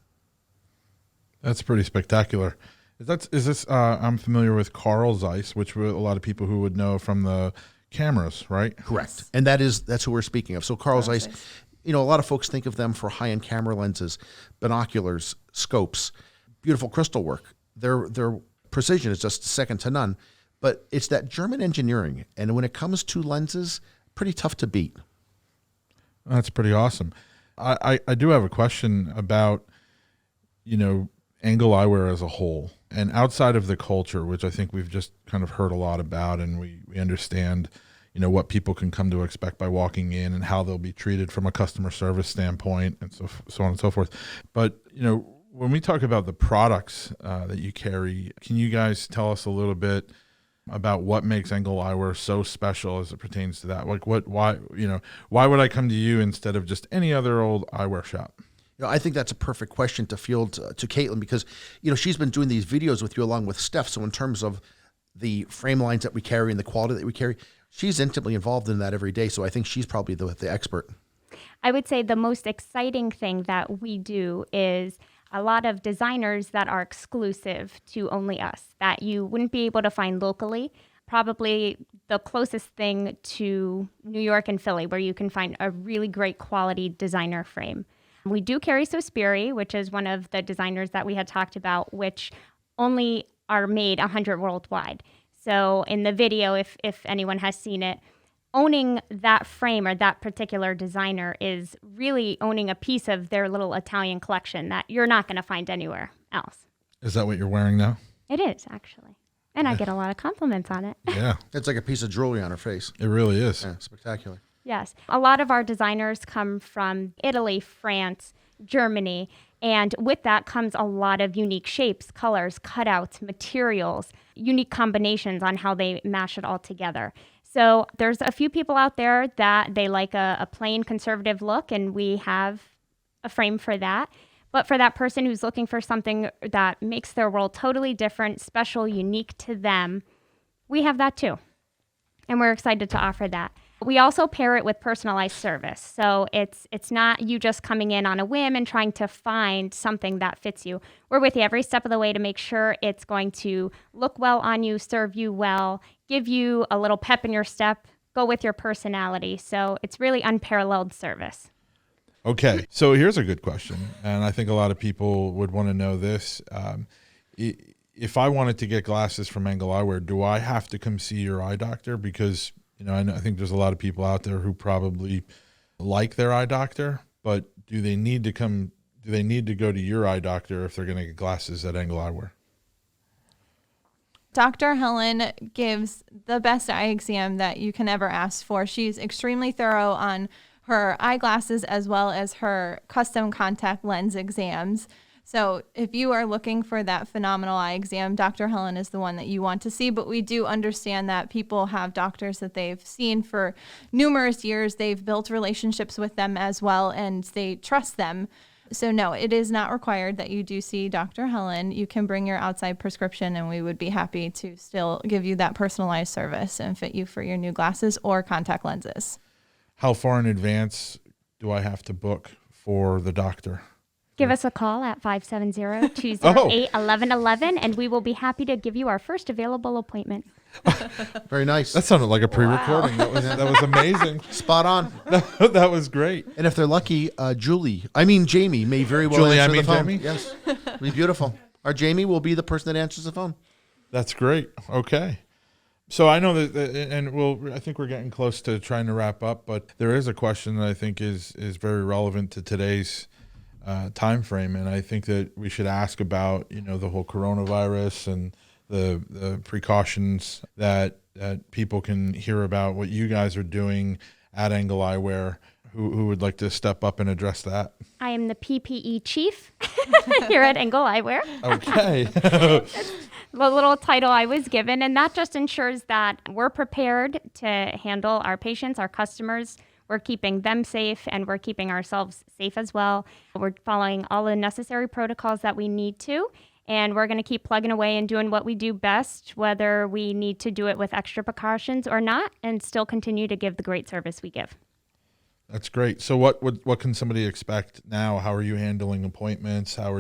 That's pretty spectacular. Is this? I'm familiar with Carl Zeiss, which a lot of people who would know from the cameras, right? Correct. And that's who we're speaking of. So Carl Zeiss, a lot of folks think of them for high-end camera lenses, binoculars, scopes, beautiful crystal work. Their precision is just second to none. But it's that German engineering, and when it comes to lenses, pretty tough to beat. That's pretty awesome. I do have a question about, Engle Eyewear as a whole, and outside of the culture, which I think we've just kind of heard a lot about, and we understand, what people can come to expect by walking in and how they'll be treated from a customer service standpoint and so on and so forth. But, when we talk about the products that you carry, can you guys tell us a little bit about what makes Engle Eyewear so special as it pertains to that? Like why would I come to you instead of just any other old eyewear shop? I think that's a perfect question to field to Caitlin, because, she's been doing these videos with you along with Steph. So in terms of the frame lines that we carry and the quality that we carry, she's intimately involved in that every day. So I think she's probably the expert. I would say the most exciting thing that we do is a lot of designers that are exclusive to only us, that you wouldn't be able to find locally. Probably the closest thing to New York and Philly, where you can find a really great quality designer frame. We do carry Sospiri, which is one of the designers that we had talked about, which only are made 100 worldwide. So in the video, if anyone has seen it, owning that frame or that particular designer is really owning a piece of their little Italian collection that you're not going to find anywhere else. Is that what you're wearing now? It is, actually. And I get a lot of compliments on it. Yeah. It's like a piece of jewelry on her face. It really is. Yeah, spectacular. Yes. A lot of our designers come from Italy, France, Germany, and with that comes a lot of unique shapes, colors, cutouts, materials, unique combinations on how they mash it all together. So there's a few people out there that they like a plain conservative look, and we have a frame for that. But for that person who's looking for something that makes their world totally different, special, unique to them, we have that too. And we're excited to offer that. We also pair it with personalized service. So it's not you just coming in on a whim and trying to find something that fits you. We're with you every step of the way to make sure it's going to look well on you, serve you well, give you a little pep in your step, go with your personality. So it's really unparalleled service. Okay, so here's a good question, and I think a lot of people would want to know this. If I wanted to get glasses from Engle Eyewear, do I have to come see your eye doctor? Because I think there's a lot of people out there who probably like their eye doctor, but do they need to go to your eye doctor if they're going to get glasses at Engle Eyewear? Dr. Helen gives the best eye exam that you can ever ask for. She's extremely thorough on her eyeglasses as well as her custom contact lens exams. So if you are looking for that phenomenal eye exam, Dr. Helen is the one that you want to see. But we do understand that people have doctors that they've seen for numerous years. They've built relationships with them as well, and they trust them. So no, it is not required that you do see Dr. Helen. You can bring your outside prescription, and we would be happy to still give you that personalized service and fit you for your new glasses or contact lenses. How far in advance do I have to book for the doctor? Give us a call at 570-208-1111, and we will be happy to give you our first available appointment. Very nice. That sounded like a pre-recording. Wow. That was amazing. Spot on. That was great. And if they're lucky, Jamie may very well answer the phone. Jamie? Yes. It'll be beautiful. Our Jamie will be the person that answers the phone. That's great. Okay. So I know that, and I think we're getting close to trying to wrap up, but there is a question that I think is very relevant to today's time frame, and I think that we should ask about the whole coronavirus and the precautions that people can hear about what you guys are doing at Engle Eyewear. Who would like to step up and address that? I am the PPE chief here at Engle Eyewear. Okay. The little title I was given, and that just ensures that we're prepared to handle our patients, our customers. We're keeping them safe, and we're keeping ourselves safe as well. We're following all the necessary protocols that we need to, and we're going to keep plugging away and doing what we do best, whether we need to do it with extra precautions or not, and still continue to give the great service we give. That's great. So what can somebody expect now? How are you handling appointments? How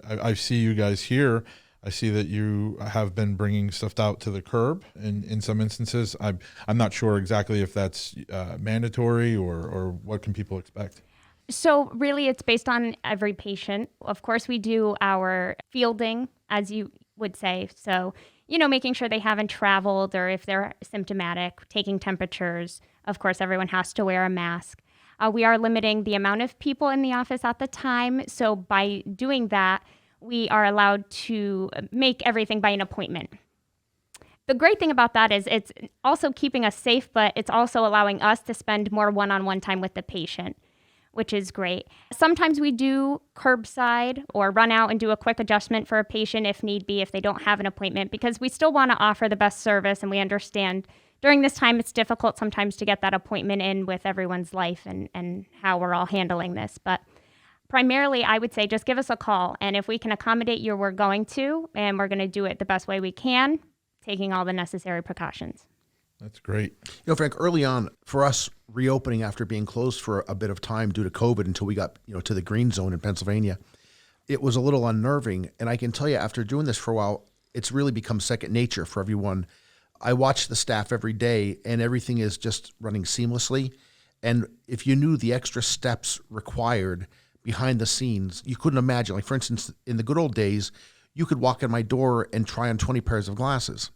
I see you guys here. I see that you have been bringing stuff out to the curb in some instances. I'm not sure exactly if that's mandatory or what can people expect. So really it's based on every patient. Of course, we do our fielding, as you would say. So, making sure they haven't traveled or if they're symptomatic, taking temperatures. Of course, everyone has to wear a mask. We are limiting the amount of people in the office at the time. So by doing that, we are allowed to make everything by an appointment. The great thing about that is it's also keeping us safe, but it's also allowing us to spend more one-on-one time with the patient. which is great. Sometimes we do curbside or run out and do a quick adjustment for a patient if need be, if they don't have an appointment, because we still want to offer the best service, and we understand during this time it's difficult sometimes to get that appointment in with everyone's life and how we're all handling this. But primarily, I would say just give us a call, and if we can accommodate you, we're going to, and we're going to do it the best way we can, taking all the necessary precautions. That's great. Frank, early on for us reopening after being closed for a bit of time due to COVID until we got, to the green zone in Pennsylvania, it was a little unnerving. And I can tell you, after doing this for a while, it's really become second nature for everyone. I watch the staff every day and everything is just running seamlessly. And if you knew the extra steps required behind the scenes, you couldn't imagine. Like, for instance, in the good old days, you could walk in my door and try on 20 pairs of glasses.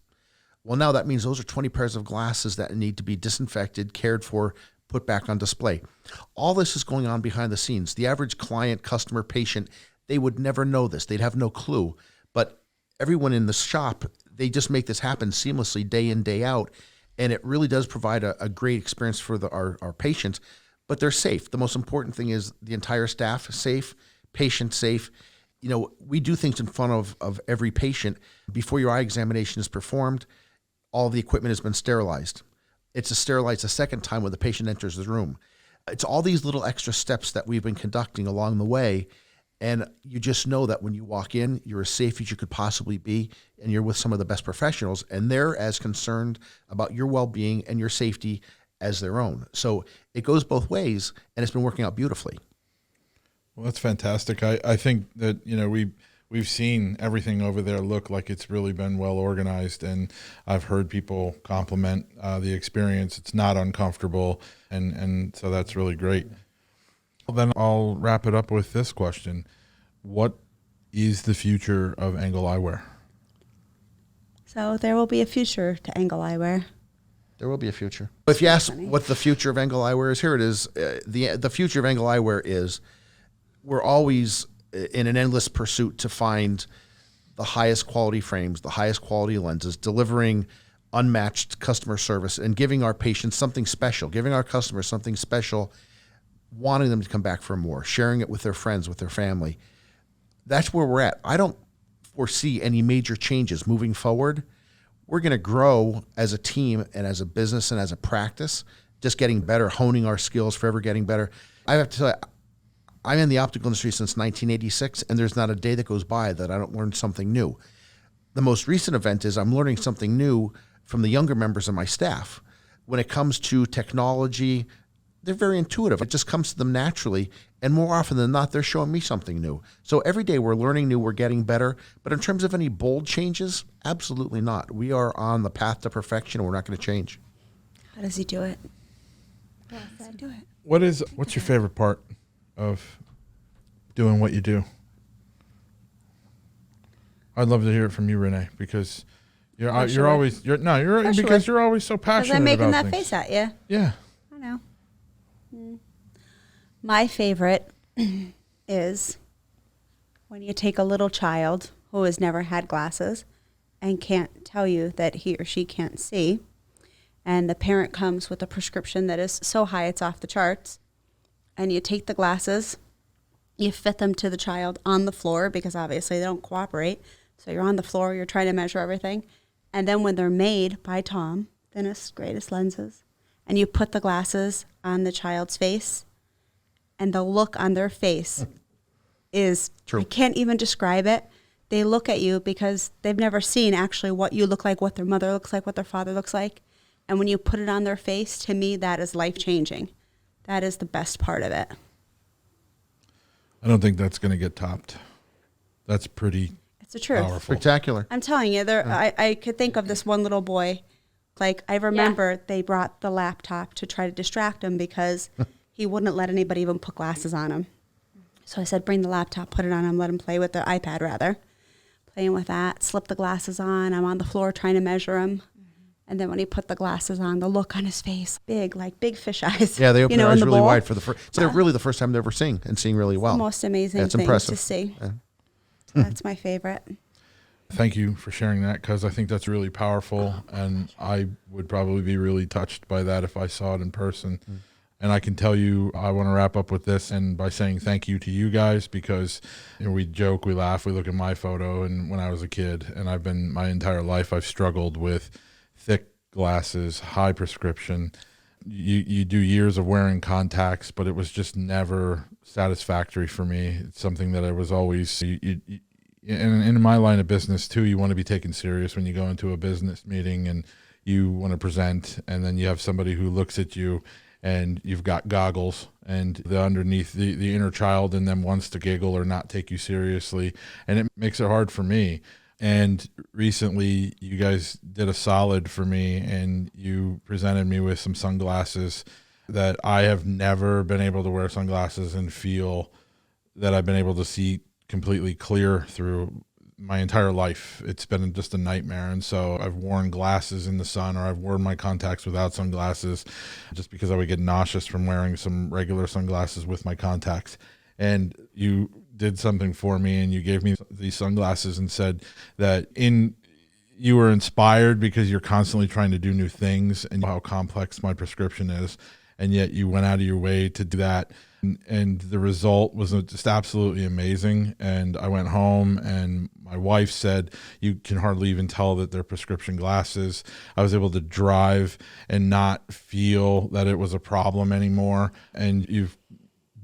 Well, now that means those are 20 pairs of glasses that need to be disinfected, cared for, put back on display. All this is going on behind the scenes. The average client, customer, patient, they would never know this. They'd have no clue. But everyone in the shop, they just make this happen seamlessly day in, day out. And it really does provide a great experience for our patients. But they're safe. The most important thing is the entire staff safe, patient safe. We do things in front of every patient. Before your eye examination is performed, all the equipment has been sterilized. It's sterilized a second time when the patient enters the room. It's all these little extra steps that we've been conducting along the way. And you just know that when you walk in, you're as safe as you could possibly be, and you're with some of the best professionals, and they're as concerned about your well-being and your safety as their own. So it goes both ways, and it's been working out beautifully. Well, that's fantastic. I think that, we've seen everything over there look like it's really been well organized, and I've heard people compliment the experience. It's not uncomfortable, and so that's really great. Well, then I'll wrap it up with this question. What is the future of Engle Eyewear? So there will be a future to Engle Eyewear. There will be a future. If you ask what the future of Engle Eyewear is, here it is. The future of Engle Eyewear is we're always in an endless pursuit to find the highest quality frames, the highest quality lenses, delivering unmatched customer service and giving our patients something special, giving our customers something special, wanting them to come back for more, sharing it with their friends, with their family. That's where we're at. I don't foresee any major changes moving forward. We're going to grow as a team and as a business and as a practice, just getting better, honing our skills, forever getting better. I have to tell you, I'm in the optical industry since 1986, and there's not a day that goes by that I don't learn something new. The most recent event is I'm learning something new from the younger members of my staff. When it comes to technology, they're very intuitive. It just comes to them naturally, and more often than not, they're showing me something new. So every day we're learning new, we're getting better. But in terms of any bold changes, absolutely not. We are on the path to perfection, and we're not going to change. How does he do it? How does he do it? What's your favorite part of doing what you do? I'd love to hear it from you, Renee, because you're always so passionate. Because I'm making about that things. face at you. Yeah. I know. My favorite is when you take a little child who has never had glasses and can't tell you that he or she can't see, and the parent comes with a prescription that is so high it's off the charts, and you take the glasses, you fit them to the child on the floor because obviously they don't cooperate. So you're on the floor, you're trying to measure everything. And then when they're made by Tom, thinnest, greatest lenses, and you put the glasses on the child's face, and the look on their face is, True. I can't even describe it. They look at you because they've never seen actually what you look like, what their mother looks like, what their father looks like. And when you put it on their face, to me, that is life-changing. That is the best part of it. I don't think that's going to get topped. That's pretty It's the truth. powerful. Spectacular. I'm telling you, I could think of this one little boy. Like, I remember they brought the laptop to try to distract him because he wouldn't let anybody even put glasses on him. So I said, bring the laptop, put it on him, let him play with the iPad, rather. Playing with that, slip the glasses on. I'm on the floor trying to measure him. And then when he put the glasses on, the look on his face, big fish eyes. Yeah, they open their eyes really bowl. wide for the first. So they're really the first time they're ever seeing really well. The most amazing Yeah, it's thing impressive. to see. Yeah. So that's my favorite. Thank you for sharing that, because I think that's really powerful, and I would probably be really touched by that if I saw it in person. And I can tell you, I want to wrap up with this and by saying thank you to you guys, because we joke, we laugh, we look at my photo and when I was a kid, and I've been my entire life, I've struggled with thick glasses, high prescription. You do years of wearing contacts, but it was just never satisfactory for me. It's something that I was always, and in my line of business too, you want to be taken serious when you go into a business meeting and you want to present, and then you have somebody who looks at you and you've got goggles, and the underneath the inner child in them wants to giggle or not take you seriously, and it makes it hard for me. And recently you guys did a solid for me, and you presented me with some sunglasses that I have never been able to wear sunglasses and feel that I've been able to see completely clear through my entire life. It's been just a nightmare. And so I've worn glasses in the sun, or I've worn my contacts without sunglasses just because I would get nauseous from wearing some regular sunglasses with my contacts. And you did something for me, and you gave me these sunglasses and said that you were inspired because you're constantly trying to do new things and how complex my prescription is. And yet you went out of your way to do that. And the result was just absolutely amazing. And I went home, and my wife said, you can hardly even tell that they're prescription glasses. I was able to drive and not feel that it was a problem anymore. And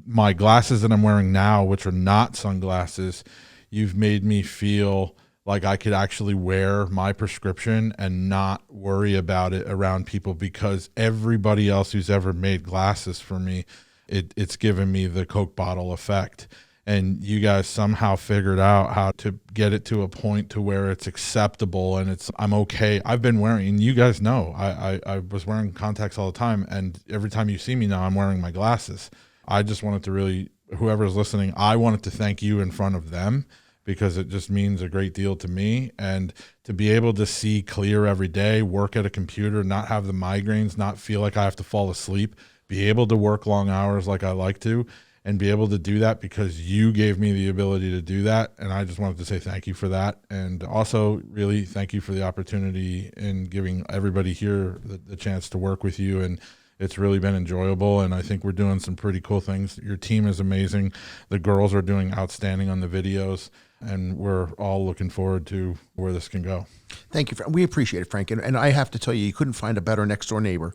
my glasses that I'm wearing now, which are not sunglasses, you've made me feel like I could actually wear my prescription and not worry about it around people, because everybody else who's ever made glasses for me, it's given me the Coke bottle effect. And you guys somehow figured out how to get it to a point to where it's acceptable and I'm okay. I've been wearing, and you guys know, I was wearing contacts all the time, and every time you see me now, I'm wearing my glasses. I just wanted to really, whoever's listening, I wanted to thank you in front of them, because it just means a great deal to me. And to be able to see clear every day, work at a computer, not have the migraines, not feel like I have to fall asleep, be able to work long hours like I like to, and be able to do that because you gave me the ability to do that. And I just wanted to say thank you for that. And also really thank you for the opportunity in giving everybody here the chance to work with you. And it's really been enjoyable, and I think we're doing some pretty cool things. Your team is amazing. The girls are doing outstanding on the videos, and we're all looking forward to where this can go. Thank you. We appreciate it, Frank. And I have to tell you, you couldn't find a better next door neighbor.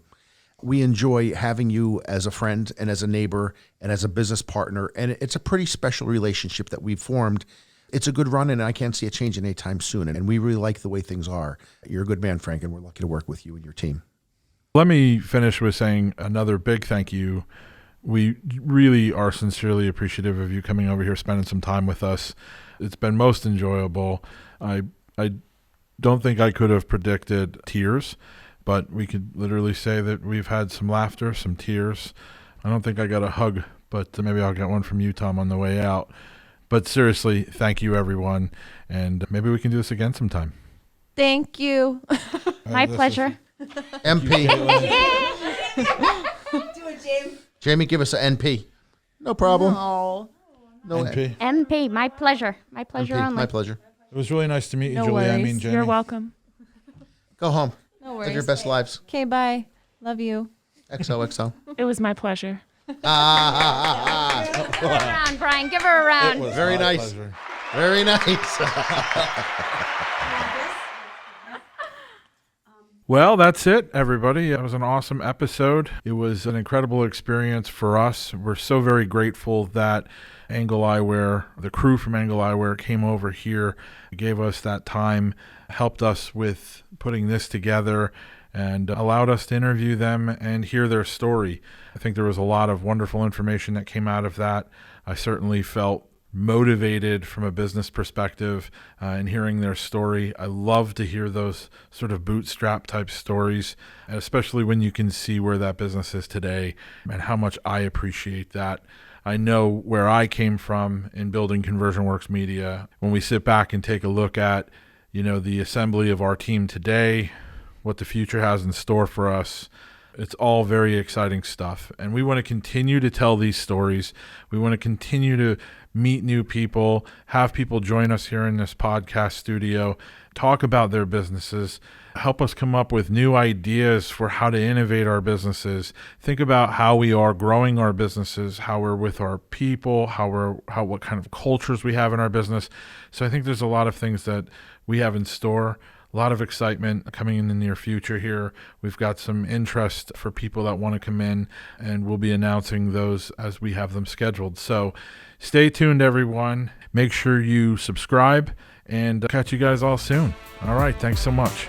We enjoy having you as a friend and as a neighbor and as a business partner. And it's a pretty special relationship that we've formed. It's a good run, and I can't see it changing anytime soon. And we really like the way things are. You're a good man, Frank, and we're lucky to work with you and your team. Let me finish with saying another big thank you. We really are sincerely appreciative of you coming over here, spending some time with us. It's been most enjoyable. I don't think I could have predicted tears, but we could literally say that we've had some laughter, some tears. I don't think I got a hug, but maybe I'll get one from you, Tom, on the way out. But seriously, thank you, everyone, and maybe we can do this again sometime. Thank you. My pleasure. MP. Do it, James. Jamie, give us an NP. No problem. Oh, No NP. MP, my pleasure. My pleasure NP. only. My pleasure. It was really nice to meet you, No Julie. worries. I mean, Jamie. You're welcome. Go home. no Live your worries. best lives. Okay, bye. Love you. XOXO. It was my pleasure. Give her a round, Brian. Give her a round. Very My nice. pleasure. Very nice. Well, that's it, everybody. It was an awesome episode. It was an incredible experience for us. We're so very grateful that Engle Eyewear, the crew from Engle Eyewear, came over here, gave us that time, helped us with putting this together, and allowed us to interview them and hear their story. I think there was a lot of wonderful information that came out of that. I certainly felt motivated from a business perspective in hearing their story. I love to hear those sort of bootstrap type stories, especially when you can see where that business is today and how much I appreciate that. I know where I came from in building ConversionWorx Media. When we sit back and take a look at, the assembly of our team today, what the future has in store for us, it's all very exciting stuff. And we want to continue to tell these stories. We want to continue to meet new people, have people join us here in this podcast studio, talk about their businesses, help us come up with new ideas for how to innovate our businesses, think about how we are growing our businesses, how we're with our people, what kind of cultures we have in our business. So I think there's a lot of things that we have in store. A lot of excitement coming in the near future here. We've got some interest for people that want to come in, and we'll be announcing those as we have them scheduled. So stay tuned, everyone. Make sure you subscribe, and catch you guys all soon. All right, thanks so much.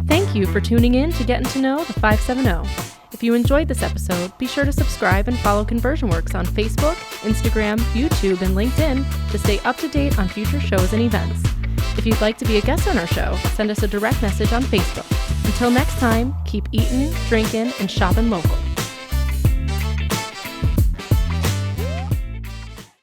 Thank you for tuning in to Gettin to Know the 570. If you enjoyed this episode, be sure to subscribe and follow ConversionWorx on Facebook, Instagram, YouTube, and LinkedIn to stay up to date on future shows and events. If you'd like to be a guest on our show, send us a direct message on Facebook. Until next time, keep eating, drinking, and shopping local.